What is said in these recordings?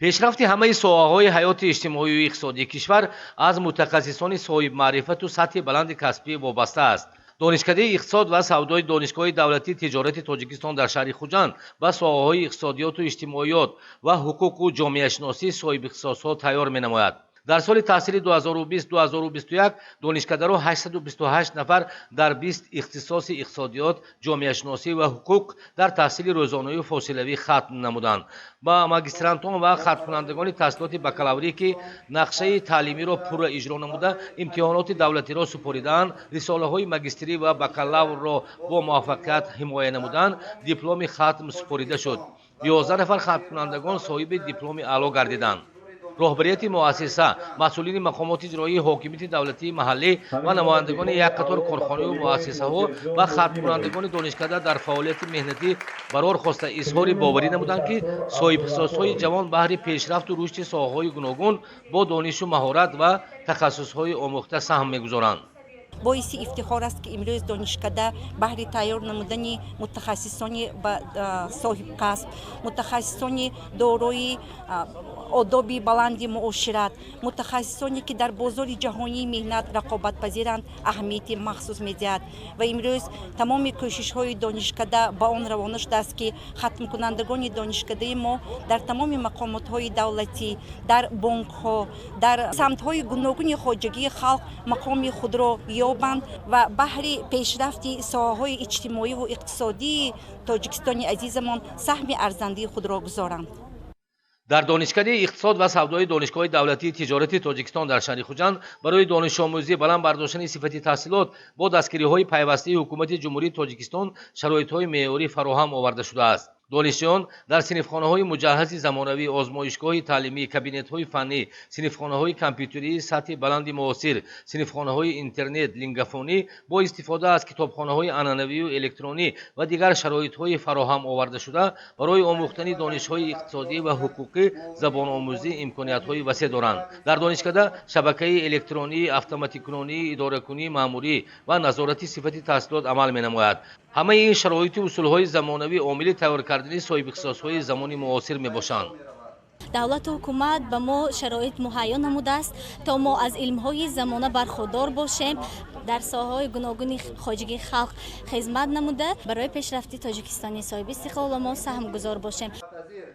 пешрафти ҳамаи соҳаҳои ҳаёти иҷтимоию иқтисодии кишвар аз мутахассисони соҳибмаърифату сатҳи баланди касбӣ вобаста аст. донишкадаи иқтисод ва савдои донишгоҳи давлатии тиҷорати тоҷикистон дар шаҳри хуҷанд ба соҳаҳои иқтисодиёту иҷтимоиёт ва ҳуқуқу ҷомеашиносии соҳибихтисосҳо тайёр менамояд. дар соли таҳсили 2020-2021 донишкадаро 828 нафар дар 20 ихтисоси иқтисодиёт, ҷомеашиносӣ ва ҳуқуқ дар таҳсили рӯзонавию фосилавӣ хатм намуданд. ба магистрантон ва хатмкунандагони таҳсилоти бакалаврӣ ки нақшаи таълимиро пурра иҷро намуда имтиҳоноти давлатиро супоридаанд, рисолаҳои магистрӣ ва бакалаврро бо муваффақият ҳимоя намуданд, дипломи хатм супорида шуд. 11 нафар хатмкунандагон соҳиби дипломи аъло гардиданд. роҳбарияти муассиса, масъулини мақомоти иҷроии ҳокимияти давлатии маҳаллӣ ва намояндагони як қатор корхонаҳои муассисаҳо ва хатмкунандагони донишкада дар фаъолияти меҳнатӣ барор хоста изҳори боварӣ намуданд, ки соҳибихтисосҳои ҷавон баҳри пешрафту рушди соҳаҳои гуногун бо донишу маҳорат ва тахассусҳои омӯхта саҳм мегузоранд. боиси ифтихор аст ки имрӯз донишкада баҳри тайёр намудани мутахассисони соҳибқасб, мутахассисони дорои одоби баланди муошират, мутахассисоне ки дар бозори ҷаҳонии меҳнат рақобатпазиранд аҳамияти махсус медиҳад ва имрӯз тамоми кӯшишҳои донишкада ба он равона шудааст ки хатмкунандагони донишкадаи мо дар тамоми мақомотҳои давлатӣ, дар бонкҳо, дар самтҳои гуногуни хоҷагии халқ мақоми худро ёбанд ва баҳри пешрафти соҳаҳои иҷтимоиву иқтисодии тоҷикистони азизамон саҳми арзандии худро гузоранд. дар донишкадаи иқтисод ва савдои донишгоҳи давлатии тиҷорати тоҷикистон дар шаҳри хуҷанд барои донишомӯзӣ баланд бардоштани сифати таҳсилот бо дастгириҳои пайвастии ҳукумати ҷумҳурии тоҷикистон шароитҳои меъёрӣ фароҳам оварда шудааст. донишҷӯён дар синфхонаҳои муҷаҳҳази замонавӣ, озмоишгоҳи таълимӣ, кабинетҳои фаннӣ, синфхонаҳои компютерии сатҳи баланди муосир, синфхонаҳои интернет, лингафонӣ бо истифода аз китобхонаҳои анъанавию электронӣ ва дигар шароитҳои фароҳам овардашуда барои омӯхтани донишҳои иқтисодӣ ва ҳуқуқӣ забономӯзӣ имкониятҳои васеъ доранд. дар донишкада шабакаи электронии, автоматикунонии, идоракунии маъмурӣ ва назорати сифати таҳсилот амал менамояд. ҳамаи ин шароиту усулҳои замонавӣ омили тайёр кардани соҳибихтисосҳои замони муосир мебошанд. давлату ҳукумат ба мо шароит муҳайё намудааст то мо аз илмҳои замона бархурдор бошем, дар соҳаҳои гуногуни хоҷагии халқ хизмат намуда барои пешрафти тоҷикистони соҳиби истиқлол мо саҳмгузор бошем.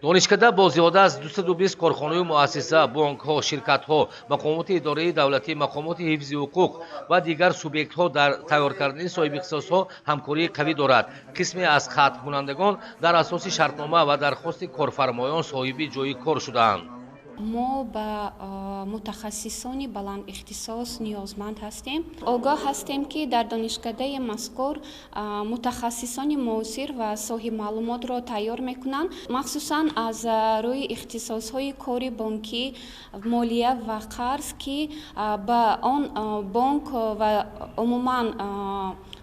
донишкада бо зиёда аз 220 корхонаи муассиса, бонкҳо, ширкатҳо, мақомоти идораии давлатӣ, мақомоти ҳифзи ҳуқуқ ва дигар субъектҳо дар тайёр кардани соҳибихтисосҳо ҳамкории қавӣ дорад. қисме аз хатмкунандагон дар асоси шартнома ва дархости корфармоён соҳиби ҷойи кор шудаанд. мо ба мутахассисони баландихтисос ниёзманд ҳастем. огоҳ ҳастем ки дар донишкадаи мазкур мутахассисони муосир ва соҳибмаълумотро тайёр мекунанд, махсусан аз рӯи ихтисосҳои кори бонкӣ, молия ва қарз, ки ба он бонк ва умуман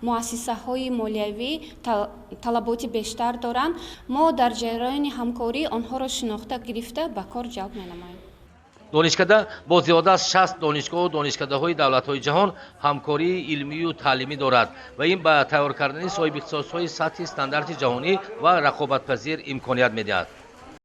муассисаҳои молиявӣ талаботи бештар доранд. мо дар ҷараёни ҳамкорӣ онҳоро шинохта гирифта ба кор ҷалб менамоем. донишкада бо зиёда аз 60 донишгоҳу донишкадаҳои давлатҳои ҷаҳон ҳамкории илмию таълимӣ дорад ва ин ба тайёр кардани соҳибихтисосҳои сатҳи стандарти ҷаҳонӣ ва рақобатпазир имконият медиҳад.